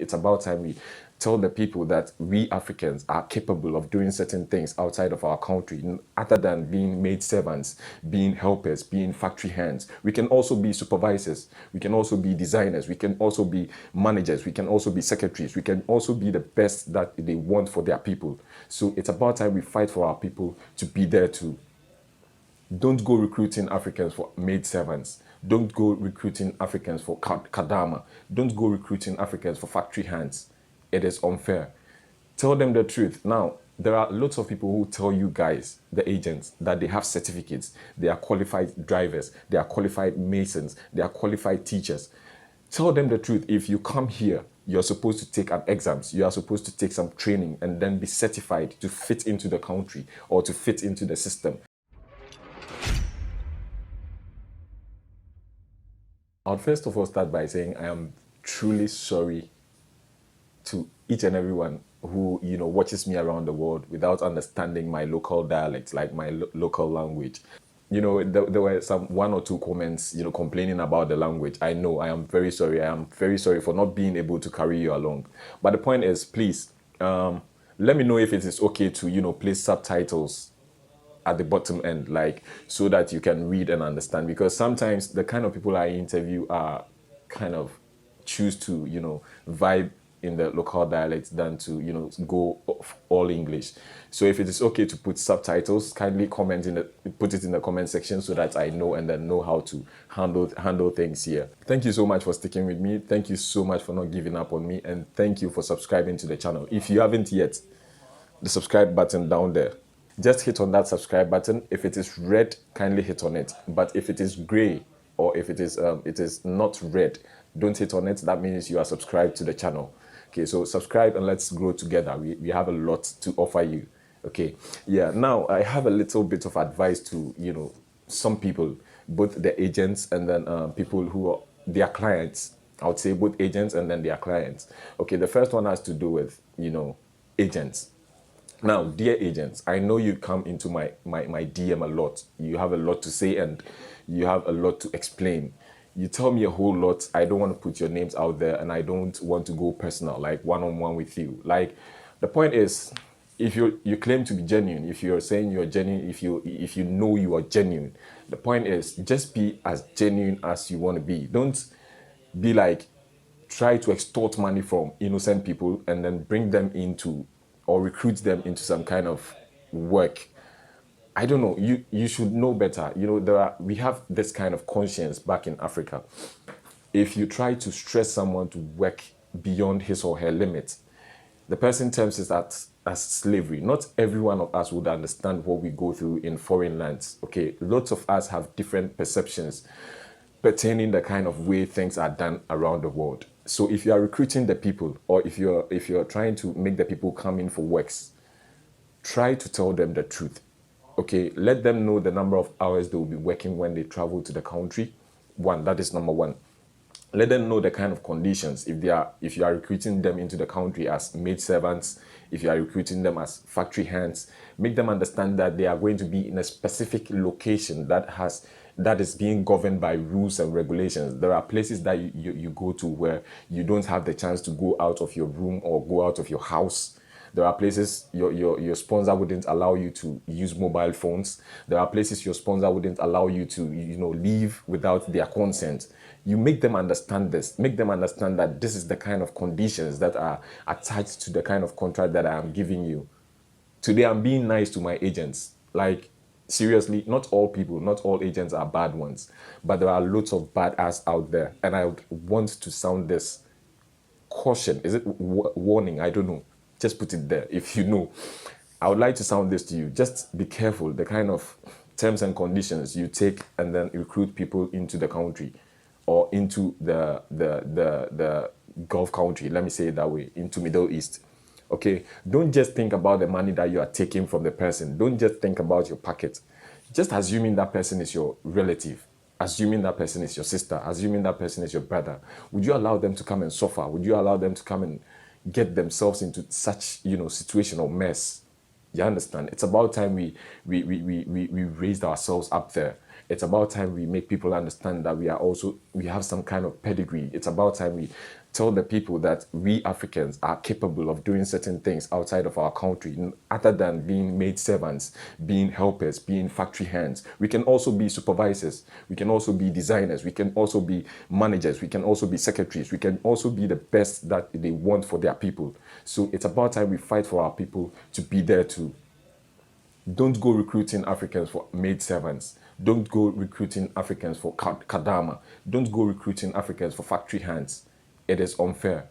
it's about time we tell the people that we Africans are capable of doing certain things outside of our country, other than being maid servants, being helpers, being factory hands. We can also be supervisors. We can also be designers. We can also be managers. We can also be secretaries. We can also be the best that they want for their people. So it's about time we fight for our people to be there too. Don't go recruiting Africans for maid servants. Don't go recruiting Africans for kadama. Don't go recruiting Africans for factory hands. It is unfair. Tell them the truth. Now, there are lots of people who tell you guys, the agents, that they have certificates. They are qualified drivers. They are qualified masons. They are qualified teachers. Tell them the truth. If you come here, you're supposed to take an exams. You are supposed to take some training and then be certified to fit into the country or to fit into the system. I'll first of all start by saying I am truly sorry to each and everyone who watches me around the world without understanding my local dialect, like my local language. There were some one or two comments, complaining about the language. I know, I am very sorry. I am very sorry for not being able to carry you along. But the point is, please, let me know if it is okay to, place subtitles at the bottom end, like, so that you can read and understand. Because sometimes the kind of people I interview are kind of choose to, vibe in the local dialect than to, go all English. So if it is okay to put subtitles, kindly put it in the comment section so that I know and then know how to handle things here. Thank you so much for sticking with me. Thank you so much for not giving up on me. And thank you for subscribing to the channel. If you haven't yet, the subscribe button down there. Just hit on that subscribe button. If it is red, kindly hit on it. But if it is gray or if it is not red, don't hit on it. That means you are subscribed to the channel. Okay, so subscribe and let's grow together. We have a lot to offer you. Okay, yeah. Now I have a little bit of advice to some people, both the agents and then people who are their clients. I would say both agents and then their clients. Okay, the first one has to do with agents. Now, dear agents, I know you come into my DM a lot. You have a lot to say and you have a lot to explain. You tell me a whole lot. I don't want to put your names out there and I don't want to go personal, like one-on-one with you. Like, the point is, if you claim to be genuine, if you're saying you're genuine, if you know you are genuine, the point is just be as genuine as you want to be. Don't be like, try to extort money from innocent people and then bring them into or recruit them into some kind of work. I don't know. You should know better. We have this kind of conscience back in Africa. If you try to stress someone to work beyond his or her limits, the person terms it as slavery. Not every one of us would understand what we go through in foreign lands. Okay, lots of us have different perceptions pertaining the kind of way things are done around the world. So if you are recruiting the people, or if you're trying to make the people come in for works, try to tell them the truth. Okay, let them know the number of hours they will be working when they travel to the country. That is number one. Let them know the kind of conditions. If you are recruiting them into the country as maid servants, if you are recruiting them as factory hands, make them understand that they are going to be in a specific location that is being governed by rules and regulations. There are places that you go to where you don't have the chance to go out of your room or go out of your house. There are places your sponsor wouldn't allow you to use mobile phones. There are places your sponsor wouldn't allow you to leave without their consent. You make them understand this. Make them understand that this is the kind of conditions that are attached to the kind of contract that I am giving you. Today I'm being nice to my agents. Like, seriously, not all agents are bad ones, but there are lots of bad ass out there. And I want to sound this caution. Is it warning? I don't know. Just put it there if you know. I would like to sound this to you. Just be careful the kind of terms and conditions you take and then recruit people into the country or into the Gulf country, let me say it that way, into Middle East. Okay, don't just think about the money that you are taking from the person. Don't just think about your pocket. Just assuming that person is your relative, assuming that person is your sister, assuming that person is your brother, would you allow them to come and suffer? Would you allow them to come and get themselves into such situation or mess? You understand? It's about time we raised ourselves up there It's about time we make people understand that we have some kind of pedigree. It's about time we tell the people that we Africans are capable of doing certain things outside of our country, other than being maid servants, being helpers, being factory hands. We can also be supervisors. We can also be designers. We can also be managers. We can also be secretaries. We can also be the best that they want for their people. So it's about time we fight for our people to be there too. Don't go recruiting Africans for maid servants. Don't go recruiting Africans for kadama. Don't go recruiting Africans for factory hands. It is unfair.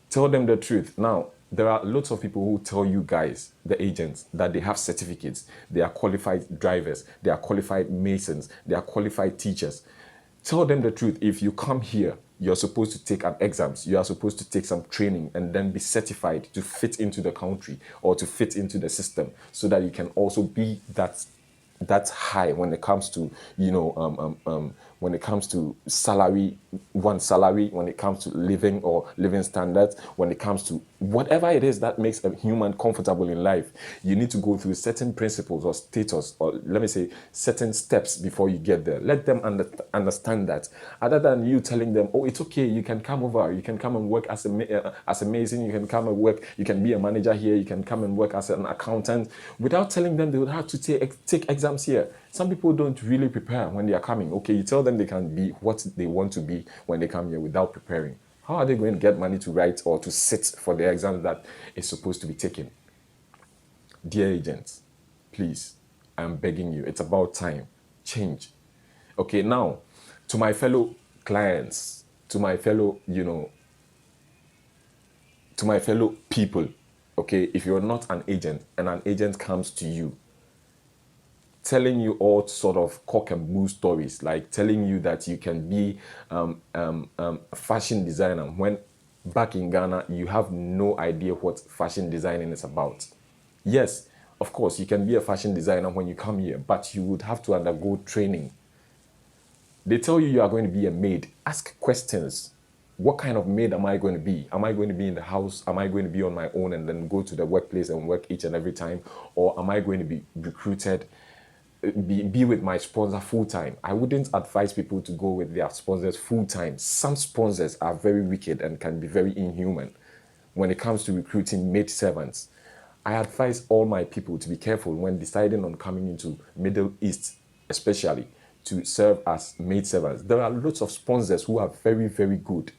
Tell them the truth. Now, there are lots of people who tell you guys, the agents, that they have certificates. They are qualified drivers. They are qualified masons. They are qualified teachers. Tell them the truth. If you come here, you're supposed to take an exams. You are supposed to take some training and then be certified to fit into the country or to fit into the system, so that you can also be that high when it comes to when it comes to salary, when it comes to living or living standards, when it comes to whatever it is that makes a human comfortable in life. You need to go through certain principles or status, or let me say certain steps before you get there. Let them understand that, other than you telling them, oh, it's okay, you can come over, you can come and work as a mason, you can come and work, you can be a manager here, you can come and work as an accountant, without telling them they would have to take exams here. Some people don't really prepare when they are coming. Okay, you tell them they can be what they want to be when they come here without preparing. How are they going to get money to write or to sit for the exam that is supposed to be taken? Dear agents, please, I'm begging you, it's about time. Change. Okay, now, to my fellow clients, to my fellow, to my fellow people, okay, if you're not an agent and an agent comes to you telling you all sort of cock and bull stories, like telling you that you can be a fashion designer, when back in Ghana, you have no idea what fashion designing is about. Yes, of course, you can be a fashion designer when you come here, but you would have to undergo training. They tell you are going to be a maid. Ask questions. What kind of maid am I going to be? Am I going to be in the house? Am I going to be on my own and then go to the workplace and work each and every time? Or am I going to be recruited, be with my sponsor full time? I wouldn't advise people to go with their sponsors full time. Some sponsors are very wicked and can be very inhuman when it comes to recruiting maid servants. I advise all my people to be careful when deciding on coming into Middle East, especially to serve as maid servants. There are lots of sponsors who are very, very good.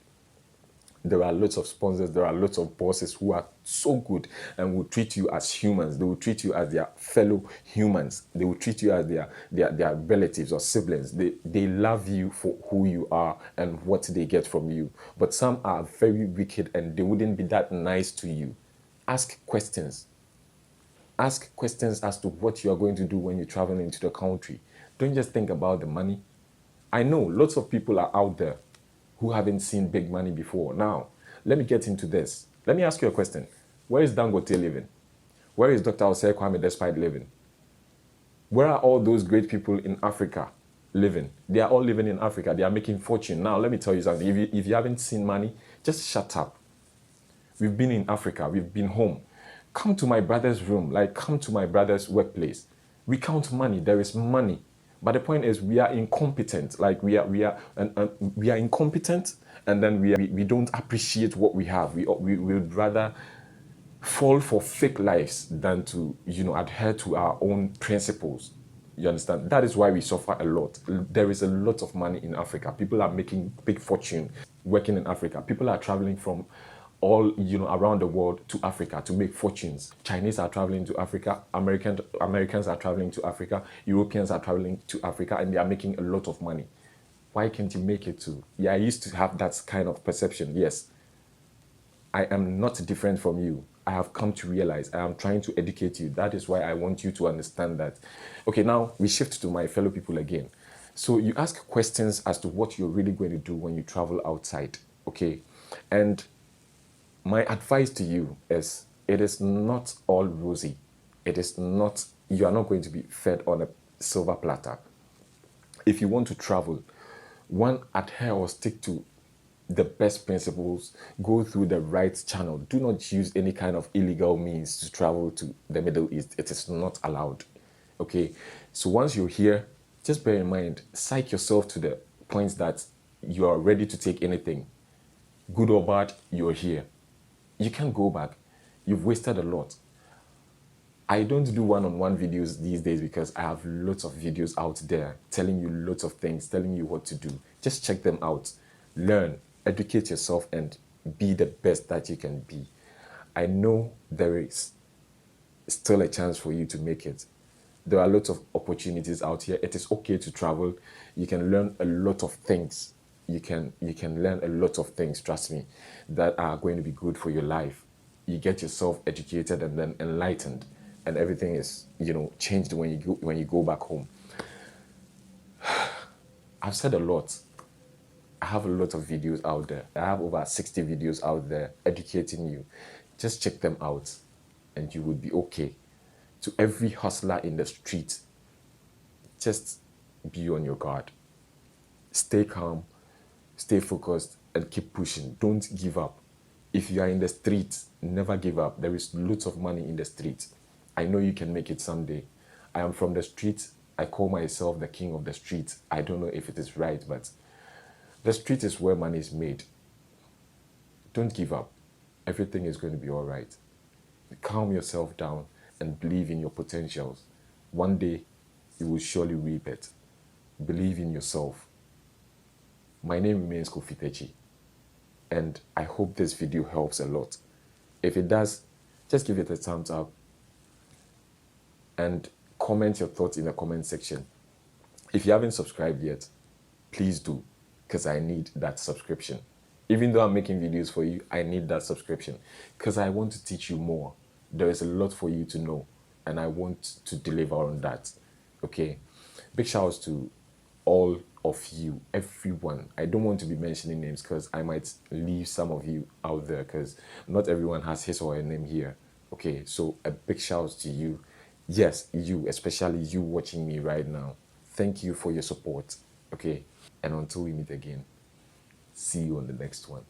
There are lots of sponsors, there are lots of bosses who are so good and will treat you as humans. They will treat you as their fellow humans. They will treat you as their relatives or siblings. They love you for who you are and what they get from you. But some are very wicked and they wouldn't be that nice to you. Ask questions. Ask questions as to what you are going to do when you travel into the country. Don't just think about the money. I know lots of people are out there who haven't seen big money before. Now, let me get into this. Let me ask you a question. Where is Dangote living? Where is Dr. Osei Kwame Despite living? Where are all those great people in Africa living? They are all living in Africa. They are making fortune. Now, let me tell you something. If you haven't seen money, just shut up. We've been in Africa. We've been home. Come to my brother's room. Like, come to my brother's workplace. We count money. There is money. But the point is, we are incompetent. Like we are incompetent, and then we don't appreciate what we have. We would rather fall for fake lives than to adhere to our own principles. You understand? That is why we suffer a lot. There is a lot of money in Africa. People are making big fortune working in Africa. People are traveling from all around the world to Africa to make fortunes. Chinese are traveling to Africa, Americans are traveling to Africa, Europeans are traveling to Africa, and they are making a lot of money. Why can't you make it too? Yeah, I used to have that kind of perception. Yes, I am not different from you. I have come to realize I am trying to educate you. That is why I want you to understand that. Okay, now we shift to my fellow people again. So you ask questions as to what you're really going to do when you travel outside. Okay, and my advice to you is, it is not all rosy. It is not, you are not going to be fed on a silver platter. If you want to travel, one, adhere or stick to the best principles, go through the right channel. Do not use any kind of illegal means to travel to the Middle East. It is not allowed. Okay, so once you're here, just bear in mind, psych yourself to the point that you are ready to take anything. Good or bad, you're here. You can't go back. You've wasted a lot. I don't do one-on-one videos these days because I have lots of videos out there telling you lots of things, telling you what to do. Just check them out. Learn, educate yourself, and be the best that you can be. I know there is still a chance for you to make it. There are lots of opportunities out here. It is okay to travel. You can learn a lot of things. You can learn a lot of things, trust me, that are going to be good for your life. You get yourself educated and then enlightened, and everything is, changed when you go back home. I've said a lot. I have a lot of videos out there. I have over 60 videos out there educating you. Just check them out and you will be okay. To every hustler in the street, just be on your guard. Stay calm, stay focused, and keep pushing. Don't give up. If you are in the street, never give up. There is lots of money in the street. I know you can make it someday. I am from the street. I call myself the king of the street. I don't know if it is right, but the street is where money is made. Don't give up. Everything is going to be all right. Calm yourself down and believe in your potentials. One day, you will surely reap it. Believe in yourself. My name remains Kofitechi, and I hope this video helps a lot. If it does, just give it a thumbs up and comment your thoughts in the comment section. If you haven't subscribed yet, please do, because I need that subscription. Even though I'm making videos for you, I need that subscription because I want to teach you more. There is a lot for you to know, and I want to deliver on that. Okay? Big shout outs to all of you, everyone. I don't want to be mentioning names because I might leave some of you out there because not everyone has his or her name here. Okay, so a big shout out to you. Yes, you, especially you watching me right now. Thank you for your support. Okay, and until we meet again, see you on the next one.